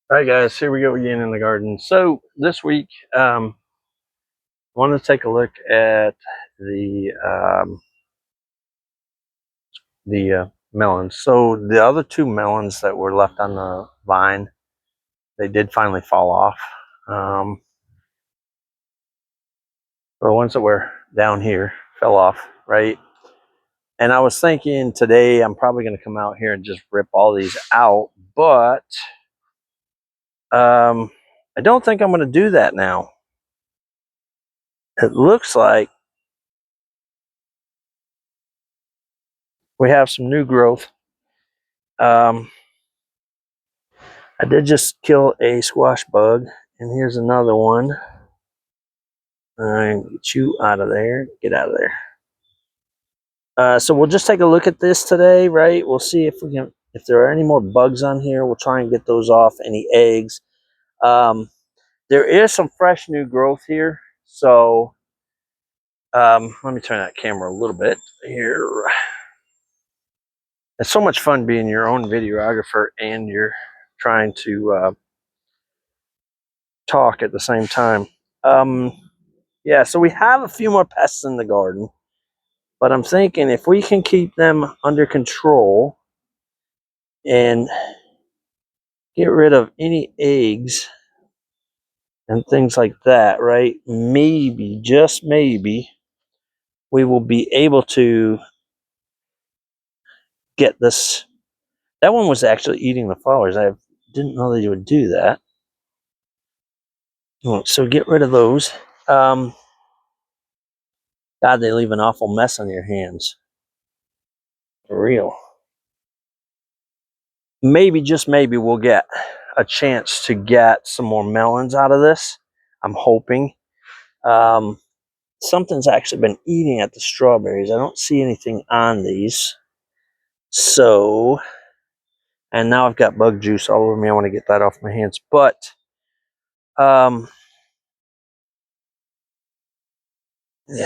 All right, guys, here we go again in the garden. So this week, I want to take a look at the melons. So the other two melons that were left on the vine, they did finally fall off. Um, the ones that were down here fell off, right? And I was thinking today I'm probably going to come out here and just rip all these out, but I don't think I'm going to do that now. It looks like we have some new growth. I did just kill a squash bug, and here's another one. Get you out of there. Get out of there. So we'll just take a look at this today, right? We'll see if there are any more bugs on here. We'll try and get those off. Any eggs. There is some fresh new growth here. So let me turn that camera a little bit here. It's so much fun being your own videographer and you're trying to talk at the same time. Yeah, so we have a few more pests in the garden, but I'm thinking if we can keep them under control and get rid of any eggs and things like that, right? Maybe, just maybe, we will be able to get this. That one was actually eating the flowers. I didn't know they would do that. So get rid of those. God, they leave an awful mess on your hands. For real. Maybe, just maybe, we'll get a chance to get some more melons out of this. I'm hoping. Something's actually been eating at the strawberries. I don't see anything on these. So, and now I've got bug juice all over me. I want to get that off my hands. But, yeah,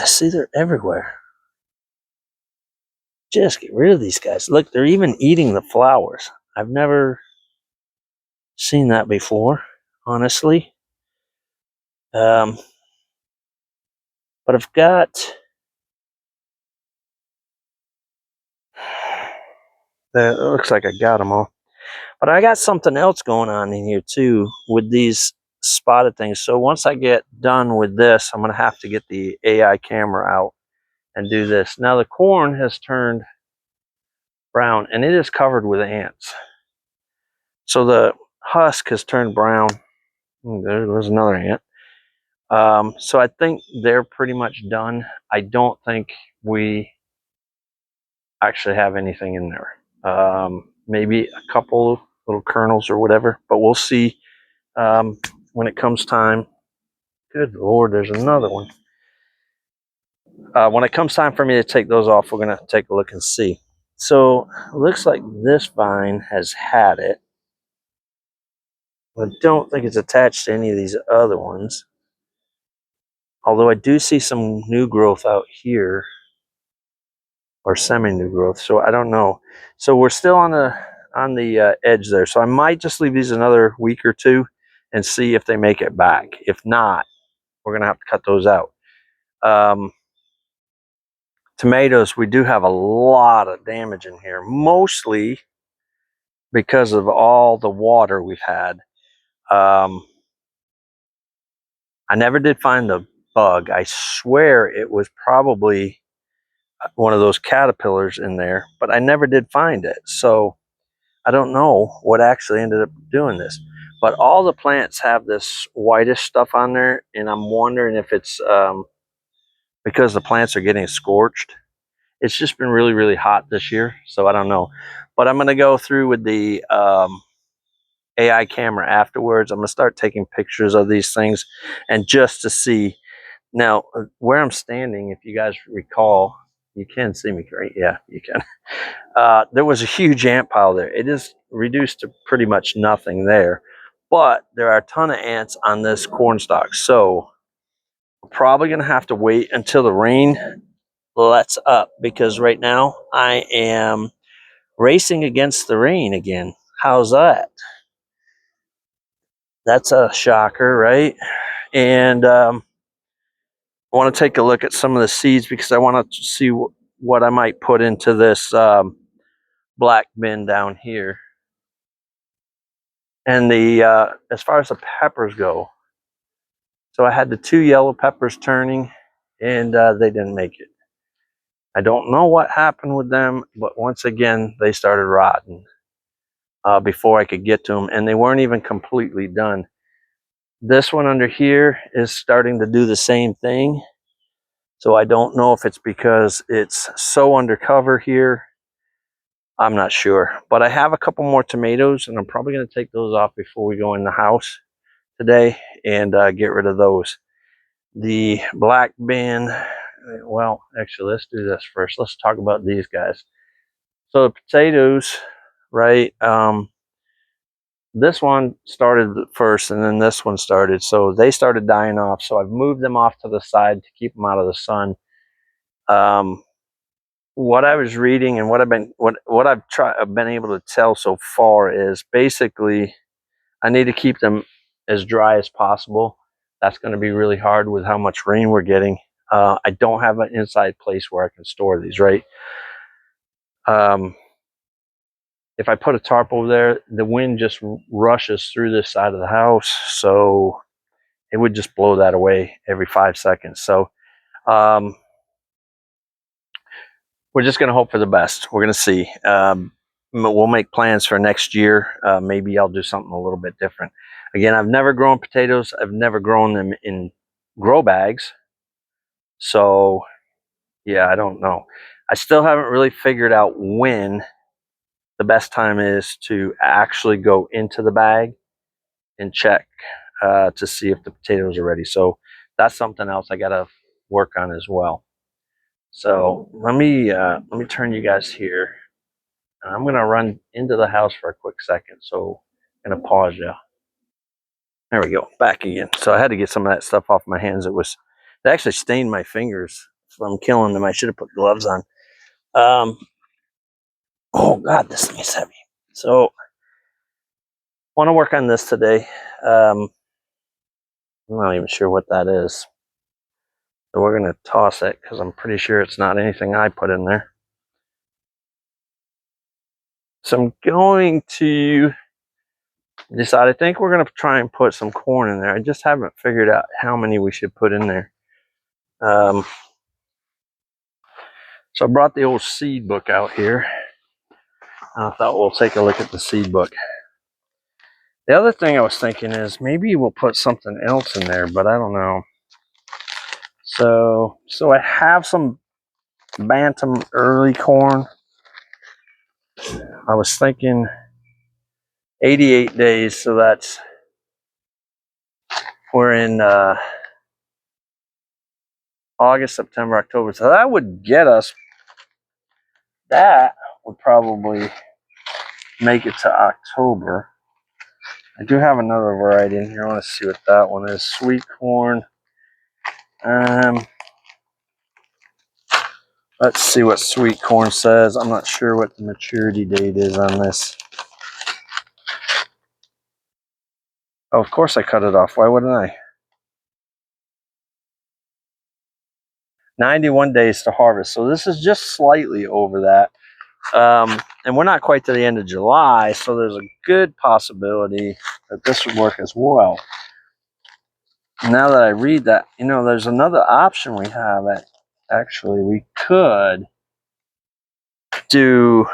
see, they're everywhere. Just get rid of these guys. Look, they're even eating the flowers. I've never seen that before, honestly. But I've got... It looks like I got them all. But I got something else going on in here too with these spotted things. So once I get done with this, I'm going to have to get the AI camera out and do this. Now the corn has turned brown and it is covered with ants. So the husk has turned brown. There's another ant. So I think they're pretty much done. I don't think we actually have anything in there. Maybe a couple little kernels or whatever, but we'll see when it comes time. Good Lord, there's another one. When it comes time for me to take those off, we're going to take a look and see. So it looks like this vine has had it. I don't think it's attached to any of these other ones. Although I do see some new growth out here, or semi-new growth, so I don't know. So we're still on the edge there. So I might just leave these another week or two and see if they make it back. If not, we're going to have to cut those out. Tomatoes, we do have a lot of damage in here, mostly because of all the water we've had. I never did find the bug. I swear it was probably one of those caterpillars in there, but I never did find it. So I don't know what actually ended up doing this. But all the plants have this whitish stuff on there, and I'm wondering if it's because the plants are getting scorched. It's just been really, really hot this year, so I don't know. But I'm going to go through with the AI camera afterwards. I'm going to start taking pictures of these things and just to see. Now, where I'm standing, if you guys recall, you can see me, right? Yeah, you can. There was a huge ant pile there. It is reduced to pretty much nothing there. But there are a ton of ants on this corn stalk. So we're probably going to have to wait until the rain lets up, because right now I am racing against the rain again. How's that? That's a shocker, right? And I want to take a look at some of the seeds because I want to see what I might put into this black bin down here. And the as far as the peppers go, so I had the 2 yellow peppers turning, and they didn't make it. I don't know what happened with them, but once again, they started rotting before I could get to them, and they weren't even completely done. This one under here is starting to do the same thing. So I don't know if it's because it's so undercover here. I'm not sure. But I have a couple more tomatoes, and I'm probably going to take those off before we go in the house today and get rid of those. The black bin, well, actually, let's do this first. Let's talk about these guys. So the potatoes, right? This one started first, and then this one started. So they started dying off. So I've moved them off to the side to keep them out of the sun. What I was reading and what I've been able to tell so far is basically I need to keep them as dry as possible. That's going to be really hard with how much rain we're getting. I don't have an inside place where I can store these, right? If I put a tarp over there, the wind just rushes through this side of the house, so it would just blow that away every 5 seconds. So we're just going to hope for the best. We're going to see. We'll make plans for next year. Maybe I'll do something a little bit different. Again, I've never grown potatoes. I've never grown them in grow bags. So, yeah, I don't know. I still haven't really figured out when the best time is to actually go into the bag and check to see if the potatoes are ready. So that's something else I got to work on as well. So let me turn you guys here. I'm going to run into the house for a quick second. So I'm going to pause you. There we go. Back again. So I had to get some of that stuff off my hands. It actually stained my fingers from killing them. I should have put gloves on. Oh God, this thing is heavy. So want to work on this today. I'm not even sure what that is. So we're going to toss it because I'm pretty sure it's not anything I put in there. So I'm going to decide. I think we're going to try and put some corn in there. I just haven't figured out how many we should put in there. So I brought the old seed book out here. I thought we'll take a look at the seed book. The other thing I was thinking is maybe we'll put something else in there, but I don't know. So I have some Bantam early corn. I was thinking 88 days, so we're in August, September, October. So that would get us, that would probably make it to October. I do have another variety in here. I want to see what that one is. Sweet corn. Let's see what sweet corn says. I'm not sure what the maturity date is on this. Oh, of course I cut it off. Why wouldn't I? 91 days to harvest. So this is just slightly over that. And we're not quite to the end of July, so there's a good possibility that this would work as well. Now that I read that, there's another option we have. Actually, we could do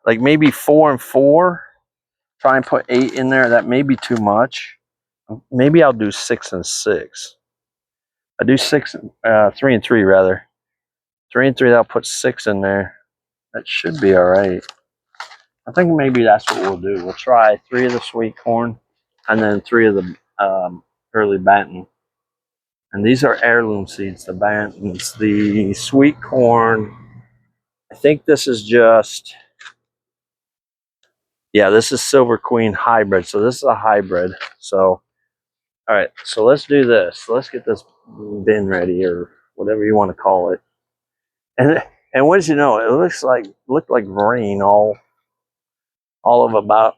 like maybe 4 and 4. Try and put 8 in there. That may be too much. Maybe I'll do 6 and 6. I do 3 and 3 rather. 3 and 3. I'll put 6 in there. That should be all right. I think maybe that's what we'll do. We'll try 3 of the sweet corn, and then 3 of the early Bantam. And these are heirloom seeds. The Bantams, the sweet corn. I think this is just. Yeah, this is Silver Queen hybrid. So this is a hybrid. So, all right. So let's do this. Let's get this bin ready, or whatever you want to call it. And what did you know? It looked like rain all of about.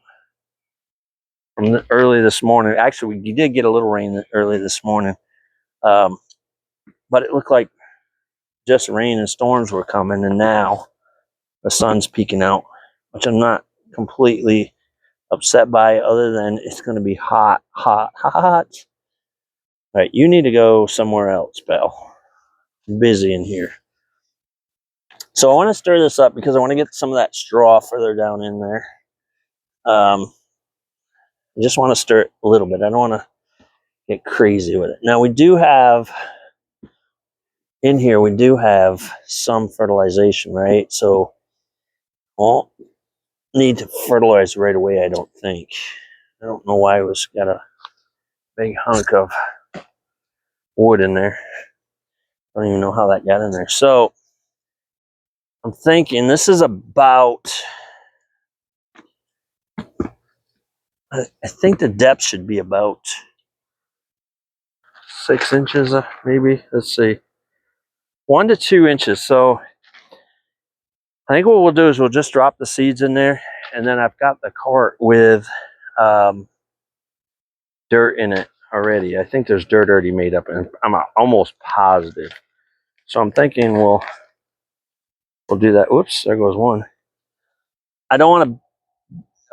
from early this morning. Actually, we did get a little rain early this morning, but it looked like just rain and storms were coming, and now the sun's peeking out, which I'm not completely upset by, other than it's going to be hot, hot, hot. All right, you need to go somewhere else, pal. I'm busy in here. So I want to stir this up because I want to get some of that straw further down in there. I just want to stir it a little bit. I don't want to get crazy with it. Now we do have, in here, we do have some fertilization, right? So won't need to fertilize right away, I don't think. I don't know why it was got a big hunk of wood in there. I don't even know how that got in there. So I'm thinking this is about, I think the depth should be about 6 inches, maybe. Let's see, 1 to 2 inches. So I think what we'll do is we'll just drop the seeds in there, and then I've got the cart with dirt in it already. I think there's dirt already made up, and I'm almost positive. So I'm thinking we'll do that. Whoops, there goes one. I don't want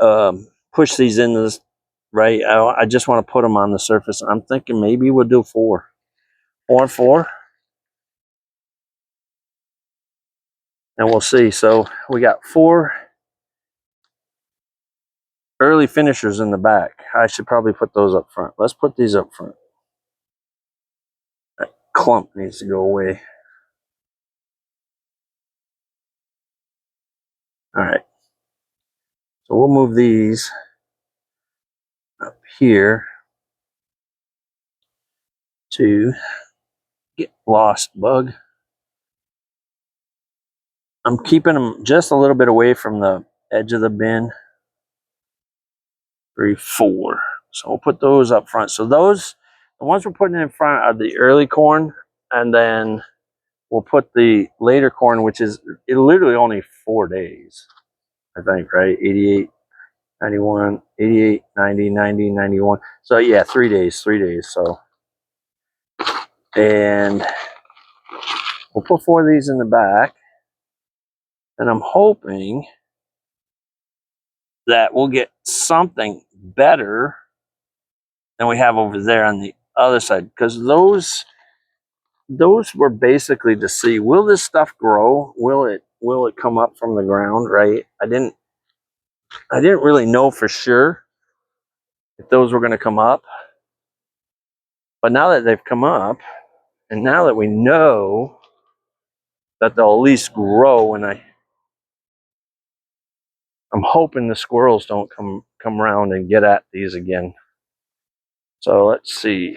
to push these into this, right? I just want to put them on the surface. I'm thinking maybe we'll do 4 and 4, and we'll see. So we got 4 early finishers in the back. I should probably put those up front. Let's put these up front. That clump needs to go away. All right. So we'll move these up here to get lost, bug. I'm keeping them just a little bit away from the edge of the bin. 3, 4. So we'll put those up front. So those, the ones we're putting in front are the early corn, and then we'll put the later corn, which is literally only 4 days, I think, right? 88, 91, 88, 90, 90, 91. So yeah, 3 days, 3 days. So, and we'll put 4 of these in the back, and I'm hoping that we'll get something better than we have over there on the other side, because those were basically to see, will this stuff grow? Will it come up from the ground, right? I didn't really know for sure if those were going to come up, but now that they've come up, and now that we know that they'll at least grow, and I'm hoping the squirrels don't come around and get at these again. So let's see.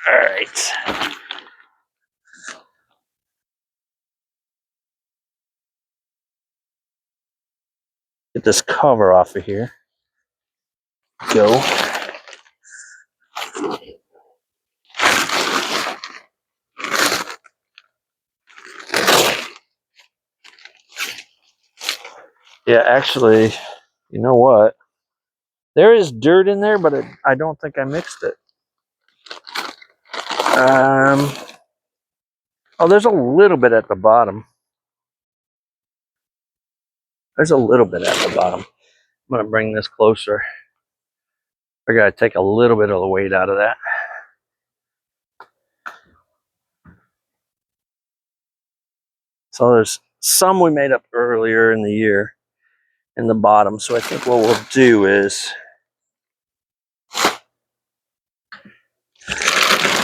All right. Get this cover off of here. Go. Yeah, actually, you know what? There is dirt in there, but I don't think I mixed it. Oh, there's a little bit at the bottom. There's a little bit at the bottom. I'm going to bring this closer. I got to take a little bit of the weight out of that. So there's some we made up earlier in the year in the bottom. So I think what we'll do is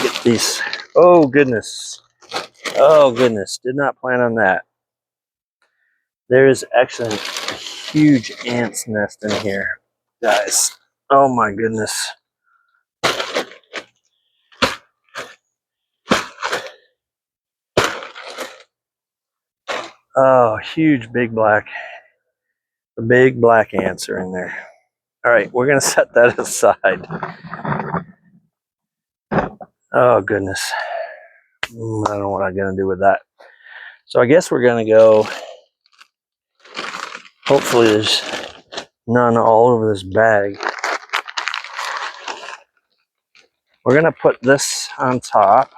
get these. Oh, goodness. Oh, goodness. Did not plan on that. There is actually a huge ant's nest in here, guys. Oh, my goodness. Oh, huge big black. The big black ants are in there. All right, we're going to set that aside. Oh, goodness. I don't know what I'm going to do with that. So I guess we're going to go Hopefully there's none all over this bag. We're gonna put this on top.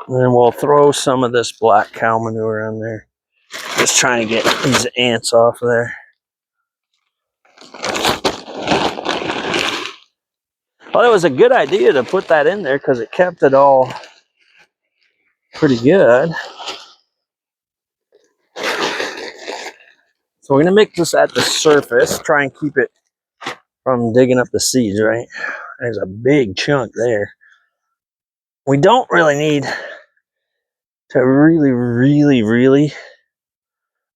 And then we'll throw some of this black cow manure on there. Just trying to get these ants off of there. Well, it was a good idea to put that in there because it kept it all pretty good. So we're gonna mix this at the surface, try and keep it from digging up the seeds, right? There's a big chunk there. We don't really need to really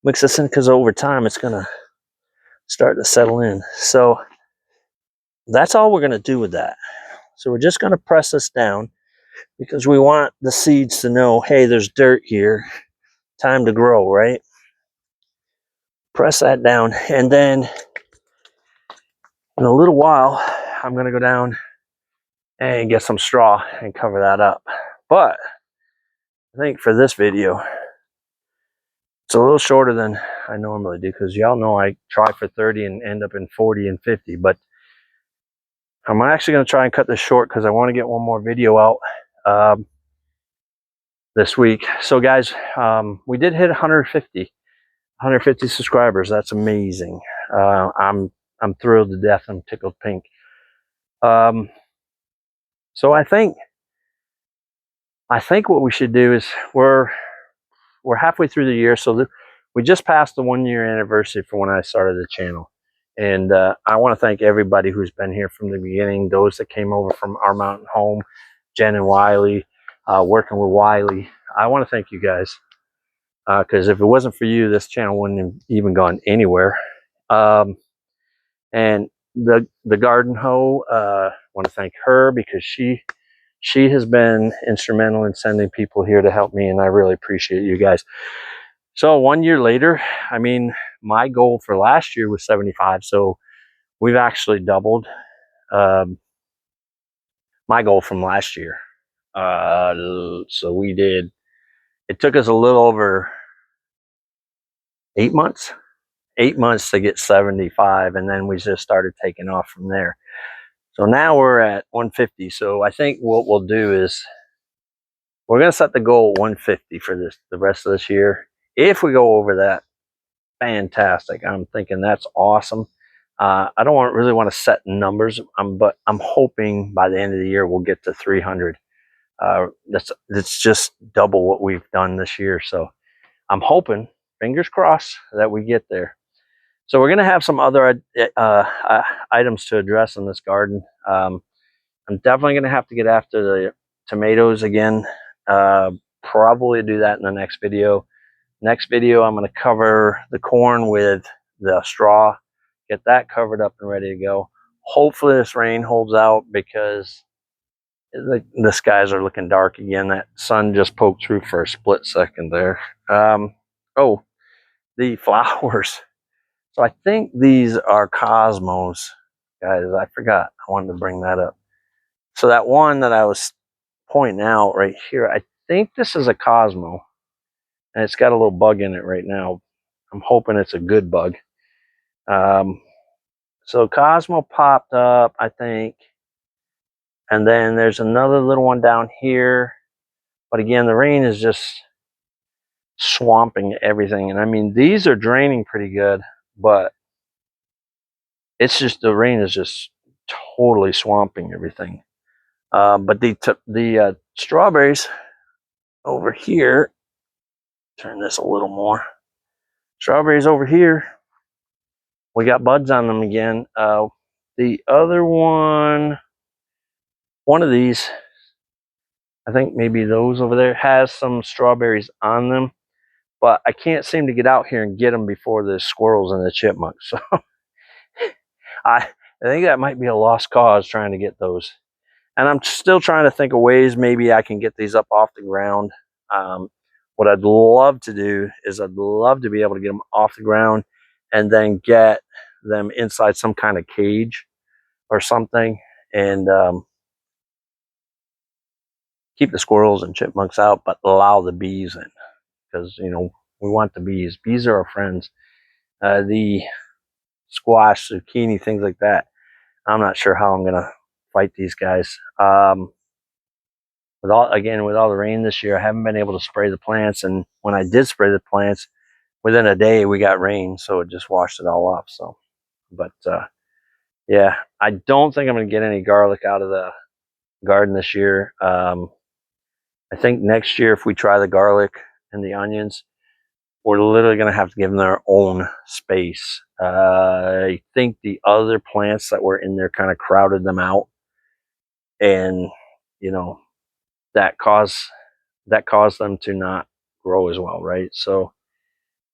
mix this in because over time it's gonna start to settle in. So that's all we're gonna do with that. So we're just gonna press this down because we want the seeds to know, hey, there's dirt here, time to grow, right? Press that down, and then in a little while, I'm gonna go down and get some straw and cover that up. But I think for this video, it's a little shorter than I normally do because y'all know I try for 30 and end up in 40 and 50. But I'm actually going to try and cut this short because I want to get one more video out this week. So guys, we did hit 150 subscribers. That's amazing. I'm thrilled to death. I'm tickled pink. So I think what we should do is we're halfway through the year, so we just passed the 1-year anniversary for when I started the channel, and I want to thank everybody who's been here from the beginning. Those that came over from our mountain home, Jen and Wiley, working with Wiley. I want to thank you guys because if it wasn't for you, this channel wouldn't have even gone anywhere. And the garden hoe, want to thank her because she has been instrumental in sending people here to help me, and I really appreciate you guys. So 1 year later, I mean, my goal for last year was 75, so we've actually doubled my goal from last year. So we did, it took us a little over 8 months to get 75, and then we just started taking off from there. So now we're at 150. So I think what we'll do is we're going to set the goal at 150 for the rest of this year. If we go over that, fantastic. I'm thinking that's awesome. I don't really want to set numbers, but I'm hoping by the end of the year we'll get to 300. That's just double what we've done this year. So I'm hoping, fingers crossed, that we get there. So we're going to have some other items to address in this garden. I'm definitely going to have to get after the tomatoes again. Probably do that in the next video. Next video, I'm going to cover the corn with the straw, get that covered up and ready to go. Hopefully this rain holds out because the skies are looking dark again. That sun just poked through for a split second there. Oh, the flowers. So I think these are cosmos, guys. I forgot. I wanted to bring that up. So that one that I was pointing out right here, I think this is a cosmo. And it's got a little bug in it right now. I'm hoping it's a good bug. So Cosmo popped up, I think. And then there's another little one down here. But again, the rain is just swamping everything. And I mean, these are draining pretty good, but it's just, the rain is just totally swamping everything. But the strawberries over here, turn this a little more. Strawberries over here, we got buds on them again. The other one of these, I think maybe those over there, has some strawberries on them, but I can't seem to get out here and get them before the squirrels and the chipmunks. So I think that might be a lost cause trying to get those. And I'm still trying to think of ways maybe I can get these up off the ground. What I'd love to do is I'd love to be able to get them off the ground and then get them inside some kind of cage or something. And keep the squirrels and chipmunks out, but allow the bees in, because you know we want the bees. Bees are our friends. The squash, zucchini, things like that. I'm not sure how I'm gonna fight these guys. With all the rain this year, I haven't been able to spray the plants, and when I did spray the plants, within a day we got rain, so it just washed it all off. So, but yeah, I don't think I'm gonna get any garlic out of the garden this year. I think next year, if we try the garlic and the onions, we're literally going to have to give them their own space. I think the other plants that were in there kind of crowded them out, and you know that caused them to not grow as well, right? So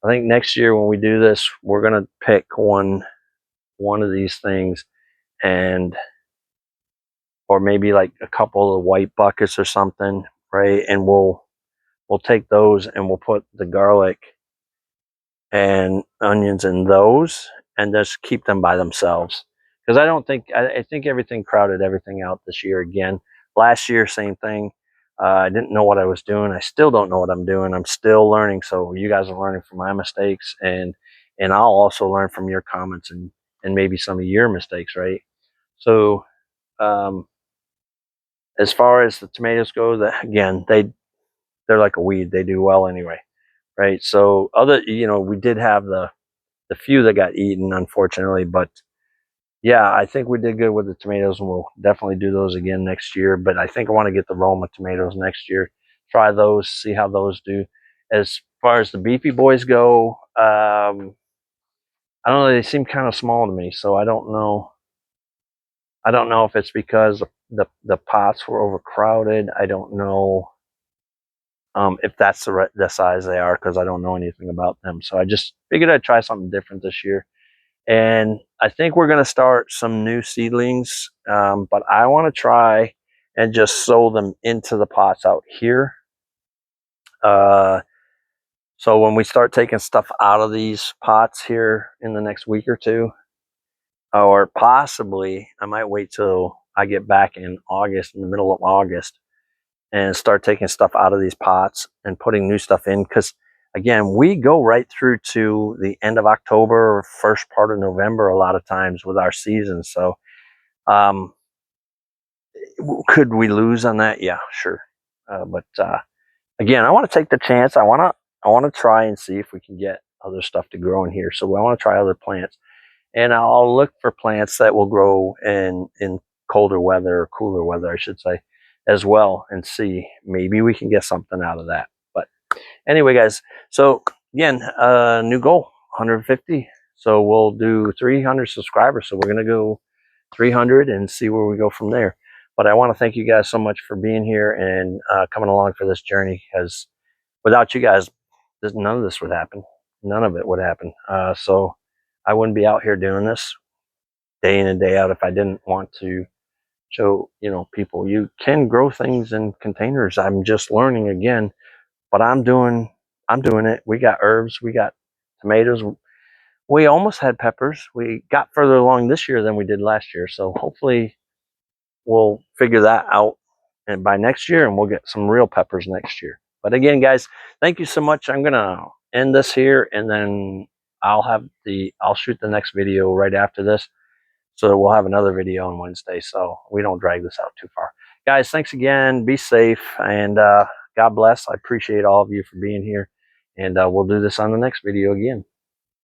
I think next year when we do this, we're going to pick one of these things, and or maybe like a couple of white buckets or something, right? And we'll take those and we'll put the garlic and onions in those, and just keep them by themselves, because I think everything crowded everything out this year again. Last year, same thing. I didn't know what I was doing. I still don't know what I'm doing. I'm still learning. So you guys are learning from my mistakes, and I'll also learn from your comments and maybe some of your mistakes, right? So as far as the tomatoes go, again, they're like a weed. They do well anyway, right? So we did have the few that got eaten, unfortunately, but yeah, I think we did good with the tomatoes, and we'll definitely do those again next year. But I think I want to get the Roma tomatoes next year, try those, see how those do. As far as the beefy boys go, I don't know, they seem kind of small to me, so I don't know. I don't know if it's because the pots were overcrowded. I don't know if that's the size they are, because I don't know anything about them. So I just figured I'd try something different this year. And I think we're going to start some new seedlings, but I want to try and just sow them into the pots out here. So when we start taking stuff out of these pots here in the next week or two, or possibly I might wait till I get back in August, in the middle of August, and start taking stuff out of these pots and putting new stuff in, because again, we go right through to the end of October or first part of November a lot of times with our season. So could we lose on that? Yeah, sure. But again, I want to take the chance. I want to try and see if we can get other stuff to grow in here. So I want to try other plants, and I'll look for plants that will grow in colder weather, or cooler weather, I should say, as well, and see maybe we can get something out of that. But anyway, guys, so again, new goal, 150. So we'll do 300 subscribers. So we're going to go 300 and see where we go from there. But I want to thank you guys so much for being here and coming along for this journey, because without you guys, none of this would happen. None of it would happen. So I wouldn't be out here doing this day in and day out if I didn't want to show people you can grow things in containers. I'm just learning again, but I'm doing it. We got herbs, we got tomatoes, we almost had peppers. We got further along this year than we did last year, so hopefully we'll figure that out and by next year, and we'll get some real peppers next year. But again, guys, thank you so much. I'm gonna end this here, and then I'll shoot the next video right after this. So we'll have another video on Wednesday, so we don't drag this out too far. Guys, thanks again. Be safe, and God bless. I appreciate all of you for being here, and we'll do this on the next video again.